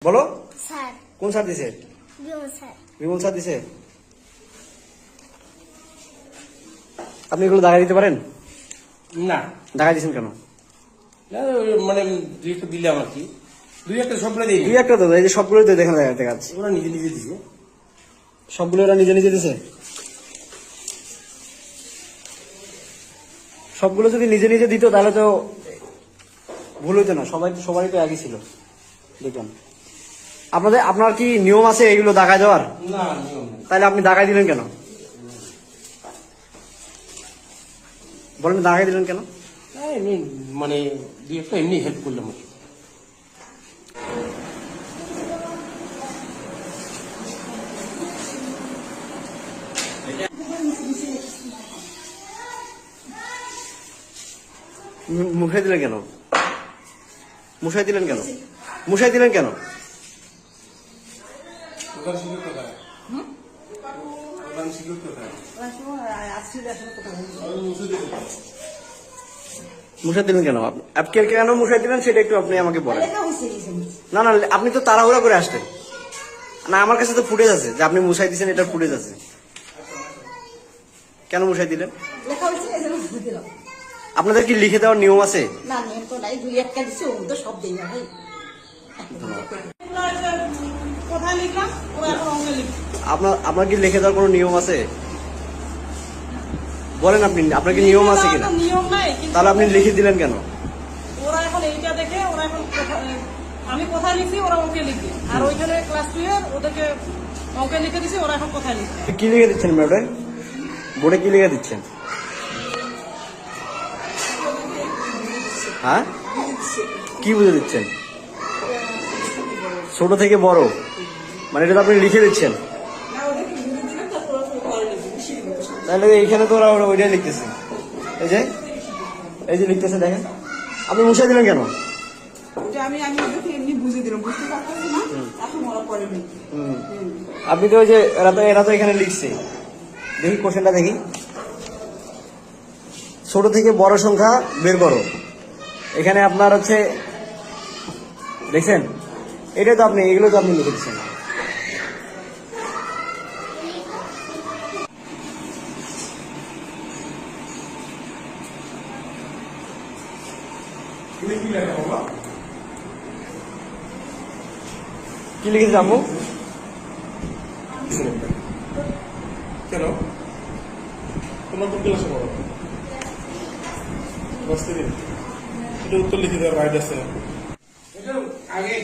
বলো। স্যার। কোন স্যার দিছে? বিমল স্যার। বিমল স্যার দিছে। আপনি এগুলো দাগাই দিতে পারেন? না। দাগাই দিচ্ছেন কেন? মানে দুই একটা দিলাম আর কি, দুই একটা সবগুলো দিই। দুই একটা তো, এই যে সবগুলোই তো দেখেন দেখাচ্ছে। ওরা নিজে নিজে দিছে, সবগুলো ওরা নিজে নিজে দিছে। সবগুলো যদি নিজে নিজে দিত তাহলে তো ভুল হইতো না, সবারই তো একই ছিল। দেখুন আপনার কি নিয়ম আছে এগুলো দাগায় দেওয়ার? না নিয়ম নেই। তাহলে আপনি দাগাই দিলেন কেন? বলেন দাগাই দিলেন কেন? এমনি মানে দুই একটা এমনি হেল্প করলাম আর কি। মুশাই দিলেন কেন? মুশাই দিলেন কেন? মুশাই দিলেন কেন? মুশাই দিলেন কেন? আপনি কেন মুশাই দিলেন সেটা একটু আপনি আমাকে বলেন। না না, আপনি তো তাড়াহুড়া করে আসতেন না, আমার কাছে তো ফুটেজ আছে যে আপনি মুশাই দিচ্ছেন, এটার ফুটেজ আছে। কেন মুশাই দিলেন? আপনাদের কি লিখে দেওয়ার নিয়ম আছে? না নিয়ম তো নাই, দুই একটা দিচ্ছে, ও তো সব দেই না ভাই। আপনার কি লিখে দেওয়ার কোনো নিয়ম আছে? বলেন আপনি, আপনার কি নিয়ম আছে কিনা? নিয়ম নাই, তাহলে আপনি লিখে দিলেন কেন? ওরা এখন এইটা দেখে ওরা এখন আমি কোথায় লিখছি ওরা ওকে লিখবে, আর ওইখানে ক্লাস 2 এর ওদেরকে ওকে লিখে দিছি, ওরা এখন কোথায় লিখবে। কি লিখে দিচ্ছেন বোর্ডে? বোর্ডে কি লিখে দিচ্ছেন? হ্যাঁ, কি বুঝে দিচ্ছেন? ছোট থেকে বড় মানে এটা তো আপনি লিখে দিচ্ছেন। তাহলে এইখানে তো ওরা ওইটাই লিখতেছে, এই যে লিখতেছে দেখেন। আপনি মুছাই দিলেন কেন? আপনি তো ওই যে এরা তো এখানে লিখছে, দেখি কোশ্চেনটা দেখি। ছোট থেকে বড় সংখ্যা বের করো। এখানে আপনার হচ্ছে দেখছেন, এটাই তো আপনি, এগুলো তো আপনি লিখে দিচ্ছেন। কি লিখেছে আম্মু? কেন তোমার কোন ক্লাসে পড়ো? এটা উত্তর লিখে দেওয়ার রাইট আছে। এটা আগে